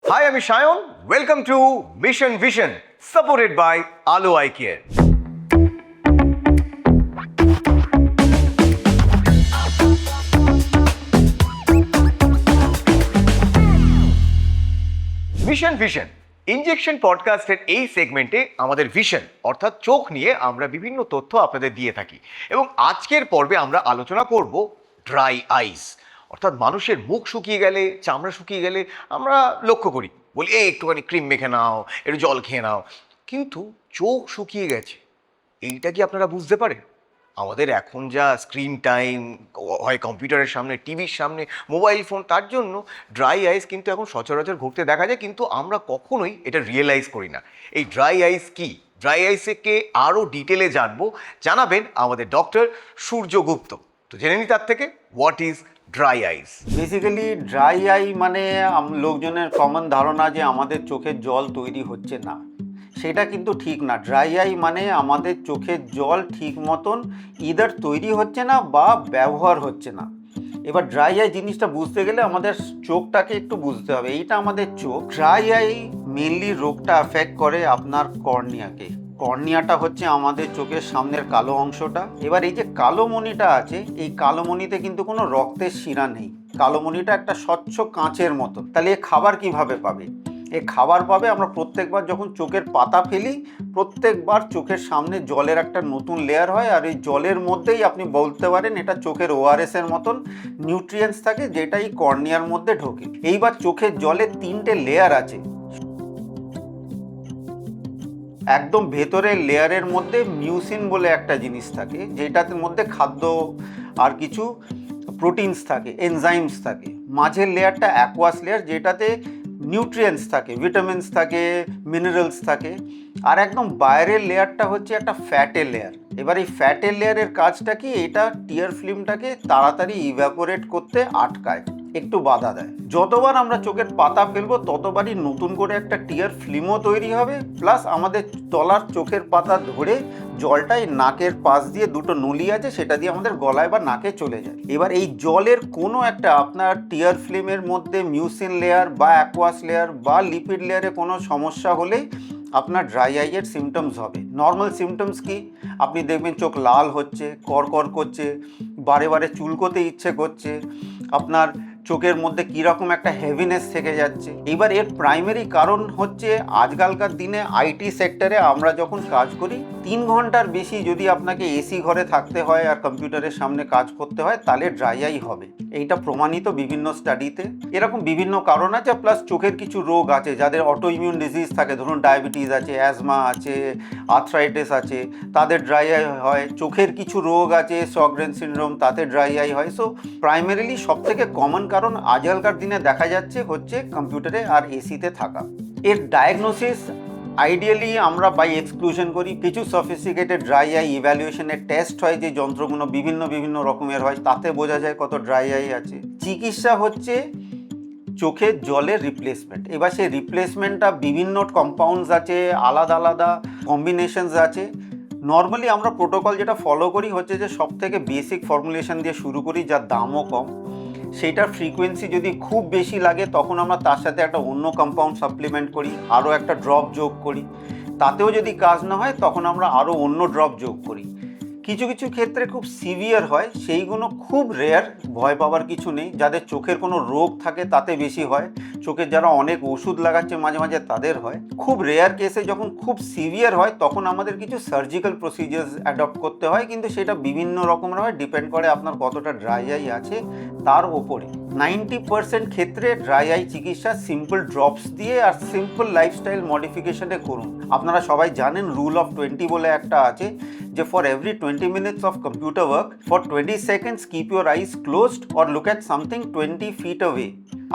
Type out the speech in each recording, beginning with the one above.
Hi, I'm Shayon. Welcome to Mission Vision, supported by Alo Eye Care. Mission vision injection পডকাস্টের এই সেগমেন্টে আমাদের vision অর্থাৎ চোখ নিয়ে আমরা বিভিন্ন তথ্য আপনাদের দিয়ে থাকি এবং আজকের পর্বে আমরা আলোচনা করব ড্রাই আইস অর্থাৎ মানুষের মুখ শুকিয়ে গেলে চামড়া শুকিয়ে গেলে আমরা লক্ষ্য করি বলি একটুখানি ক্রিম মেখে নাও একটু জল খেয়ে নাও, কিন্তু চোখ শুকিয়ে গেছে এইটা কি আপনারা বুঝতে পারেন? আমাদের এখন যা স্ক্রিন টাইম হয় কম্পিউটারের সামনে, টিভির সামনে, মোবাইল ফোন, তার জন্য ড্রাই আইস কিন্তু এখন সচরাচর ঘুরতে দেখা যায়, কিন্তু আমরা কখনোই এটা রিয়েলাইজ করি না। এই ড্রাই আইস কি, ড্রাই আইসকে আরও ডিটেলে জানাবেন আমাদের ডক্টর সূর্য গুপ্ত। তো জেনে নিই তার থেকে what is dry ice. Basically dry ice মানে লোকজনের কমন ধারণা যে আমাদের চোখের জল তৈরি হচ্ছে না, সেটা কিন্তু ঠিক না। ড্রাই আই মানে আমাদের চোখের জল ঠিক মতন ইদার তৈরি হচ্ছে না বা ব্যবহার হচ্ছে না। এবার ড্রাই আই জিনিসটা বুঝতে গেলে আমাদের চোখটাকে একটু বুঝতে হবে। এইটা আমাদের চোখ। ড্রাই আই মেনলি রোগটা অ্যাফেক্ট করে আপনার কর্নিয়াকে। কর্নিয়াটা হচ্ছে আমাদের চোখের সামনের কালো অংশটা। এবার এই যে কালো মণিটা আছে, এই কালো মণিতে কিন্তু কোনো রক্তের শিরা নেই। কালো মণিটা একটা স্বচ্ছ কাঁচের মতো। তাহলে এ খাবার কিভাবে পাবে? এ খাবার পাবে আমরা প্রত্যেকবার যখন চোখের পাতা ফেলি, প্রত্যেকবার চোখের সামনে জলের একটা নতুন লেয়ার হয়, আর এই জলের মধ্যেই আপনি বলতে পারেন এটা চোখের ওআরএসের মতন নিউট্রিয়েন্টস থাকে, যেটা এই কর্নিয়ার মধ্যে ঢোকে। এইবার চোখের জলের 3টে লেয়ার আছে। একদম ভেতরের লেয়ারের মধ্যে মিউসিন বলে একটা জিনিস থাকে, যেটার মধ্যে খাদ্য আর কিছু প্রোটিনস থাকে, এনজাইমস থাকে। মাঝের লেয়ারটা অ্যাকোয়াস লেয়ার, যেটাতে নিউট্রিয়েন্টস থাকে, ভিটামিনস থাকে, মিনারেলস থাকে। আর একদম বাইরের লেয়ারটা হচ্ছে একটা ফ্যাটের লেয়ার। এবার এই ফ্যাটের লেয়ারের কাজটা কি, এটা টিয়ার ফিল্মটাকে তাড়াতাড়ি ইভ্যাপোরেট করতে আটকায়, একটু বাধা দেয়। যতবার আমরা চোখের পাতা ফেলবো ততবারই নতুন করে একটা টিয়ার ফিল্মও তৈরি হবে, প্লাস আমাদের তলার চোখের পাতা ধরে জলটাই নাকের পাশ দিয়ে দুটো নলি আছে, সেটা দিয়ে আমাদের গলায় বা নাকে চলে যায়। এবার এই জলের কোনো একটা আপনার টিয়ার ফিল্মের মধ্যে মিউসিন লেয়ার বা অ্যাকোয়াস লেয়ার বা লিপিড লেয়ারে কোনো সমস্যা হলেই আপনার ড্রাই আইয়ের সিমটমস হবে। নর্মাল সিমটমস কি, আপনি দেখবেন চোখ লাল হচ্ছে, কড়কড় করছে, বারে বারে চুলকোতে ইচ্ছে করছে, আপনার চোখের মধ্যে কীরকম একটা হেভিনেস থেকে যাচ্ছে। এবার এর প্রাইমারি কারণ হচ্ছে আজকালকার দিনে আইটি সেক্টরে আমরা যখন কাজ করি, 3 ঘন্টার বেশি যদি আপনাকে এসি ঘরে থাকতে হয় আর কম্পিউটারের সামনে কাজ করতে হয়, তাহলে ড্রাই আই হবে। এইটা প্রমাণিত বিভিন্ন স্টাডিতে। এরকম বিভিন্ন কারণ আছে, প্লাস চোখের কিছু রোগ আছে যাদের অটো ইমিউন ডিজিজ থাকে, ধরুন ডায়াবেটিস আছে, অ্যাজমা আছে, আর্থ্রাইটিস আছে, তাদের ড্রাই আই হয়। চোখের কিছু রোগ আছে, শগ্রেন সিনড্রোম, তাতে ড্রাই আই হয়। সো প্রাইমারিলি সবথেকে কমন কারণ আজকালকার দিনে দেখা যাচ্ছে হচ্ছে কম্পিউটারে আর এসিতে থাকা। এর ডায়াগনোসিস আইডিয়ালি আমরা বাই এক্সক্লুশন করি। কিছু সফিস্টিকেটেড ড্রাই আই ইভ্যালুয়েশনের টেস্ট হয়, যে যন্ত্রগুলো বিভিন্ন রকমের হয়, তাতে বোঝা যায় কত ড্রাই আই আছে। চিকিৎসা হচ্ছে চোখের জলের রিপ্লেসমেন্ট। এবার সেই রিপ্লেসমেন্টটা বিভিন্ন কম্পাউন্ডস আছে, আলাদা আলাদা কম্বিনেশনস আছে। নর্মালি আমরা প্রোটোকল যেটা ফলো করি হচ্ছে যে সবথেকে বেসিক ফর্মুলেশন দিয়ে শুরু করি, যার দামও কম। সেইটার ফ্রিকোয়েন্সি যদি খুব বেশি লাগে তখন আমরা তার সাথে একটা অন্য কম্পাউন্ড সাপ্লিমেন্ট করি, আরও একটা ড্রপ যোগ করি। তাতেও যদি কাজ না হয় তখন আমরা আরও অন্য ড্রপ যোগ করি। কিছু কিছু ক্ষেত্রে খুব সিভিয়ার হয়, সেইগুলো খুব রেয়ার, ভয় পাওয়ার কিছু নেই। যাদের চোখের কোনো রোগ থাকে তাতে বেশি হয়, চোখের যারা অনেক ওষুধ লাগাচ্ছে মাঝে মাঝে তাদের হয়। খুব রেয়ার কেসে যখন খুব সিভিয়ার হয় তখন আমাদের কিছু সার্জিক্যাল প্রসিজার্স অ্যাডপ্ট করতে হয়, কিন্তু সেটা বিভিন্ন রকমের হয়, ডিপেন্ড করে আপনার কতটা ড্রাই আই আছে তার ওপরে। 90% ক্ষেত্রে ড্রাই আই চিকিৎসা সিম্পল ড্রপস দিয়ে আর সিম্পল লাইফস্টাইল মডিফিকেশনে করুন। আপনারা সবাই জানেন রুল অফ 20 বলে একটা আছে, যে for every 20 minutes of computer work, for 20 seconds keep your eyes closed or look at something 20 feet away।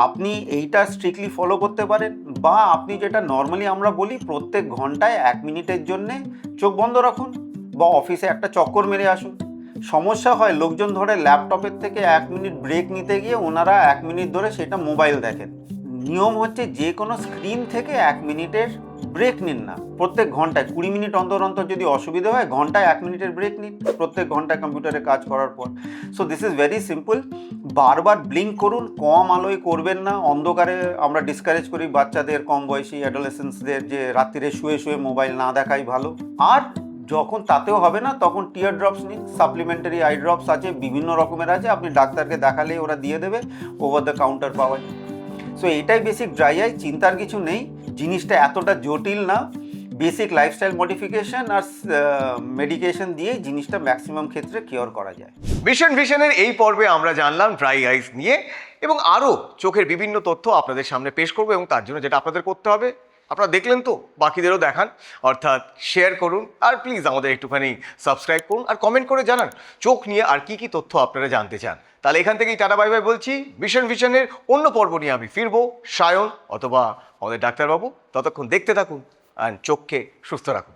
আপনি এইটা স্ট্রিক্টলি ফলো করতে পারেন, বা আপনি যেটা নর্মালি আমরা বলি প্রত্যেক ঘন্টায় 1 মিনিটের জন্যে চোখ বন্ধ রাখুন, বা অফিসে একটা চক্কর মেরে আসুন। সমস্যা হয় লোকজন ধরে ল্যাপটপের থেকে 1 মিনিট ব্রেক নিতে গিয়ে ওনারা 1 মিনিট ধরে সেটা মোবাইল দেখেন। নিয়ম হচ্ছে যে কোনো স্ক্রিন থেকে 1 মিনিটের ব্রেক নিন না প্রত্যেক ঘন্টায়। 20 মিনিট অন্তর অন্তর যদি অসুবিধা হয় ঘন্টায় 1 মিনিটের ব্রেক নিন প্রত্যেক ঘন্টায় কম্পিউটারে কাজ করার পর। So this is very simple. বারবার ব্লিঙ্ক করুন, কম আলোয় করবেন না। অন্ধকারে আমরা ডিসকারেজ করি বাচ্চাদের, কম বয়সী অ্যাডোলেসেন্সদের যে রাত্রিরে শুয়ে শুয়ে মোবাইল না দেখাই ভালো। আর যখন তাতেও হবে না তখন টিয়ার ড্রপস নিন, সাপ্লিমেন্টারি আই ড্রপস আছে, বিভিন্ন রকমের আছে, আপনি ডাক্তারকে দেখালেই ওরা দিয়ে দেবে, ওভার দ্য কাউন্টার পাওয়া যায়। সো এটাই বেসিক ড্রাই আই, চিন্তার কিছু নেই। জিনিসটা এতটা জটিল না, বেসিক লাইফস্টাইল মডিফিকেশন আর মেডিকেশন দিয়ে জিনিসটা ম্যাক্সিমাম ক্ষেত্রে কিওর করা যায়। ভিশনের এই পর্বে আমরা জানলাম ড্রাই আইস নিয়ে, এবং আরও চোখের বিভিন্ন তথ্য আপনাদের সামনে পেশ করবো। এবং তার জন্য যেটা আপনাদের করতে হবে, আপনারা দেখলেন তো, বাকিদেরও দেখান, অর্থাৎ শেয়ার করুন, আর প্লিজ আমাদের একটুখানি সাবস্ক্রাইব করুন, আর কমেন্ট করে জানান চোখ নিয়ে আর কি কি তথ্য আপনারা জানতে চান। তাহলে এখান থেকেই টাটা বাই বাই বলছি। ভিশনের অন্য পর্ব নিয়ে আমি ফিরবো, সায়ন অথবা আমাদের ডাক্তারবাবু। ততক্ষণ দেখতে থাকুন আর চোখকে সুস্থ রাখুন।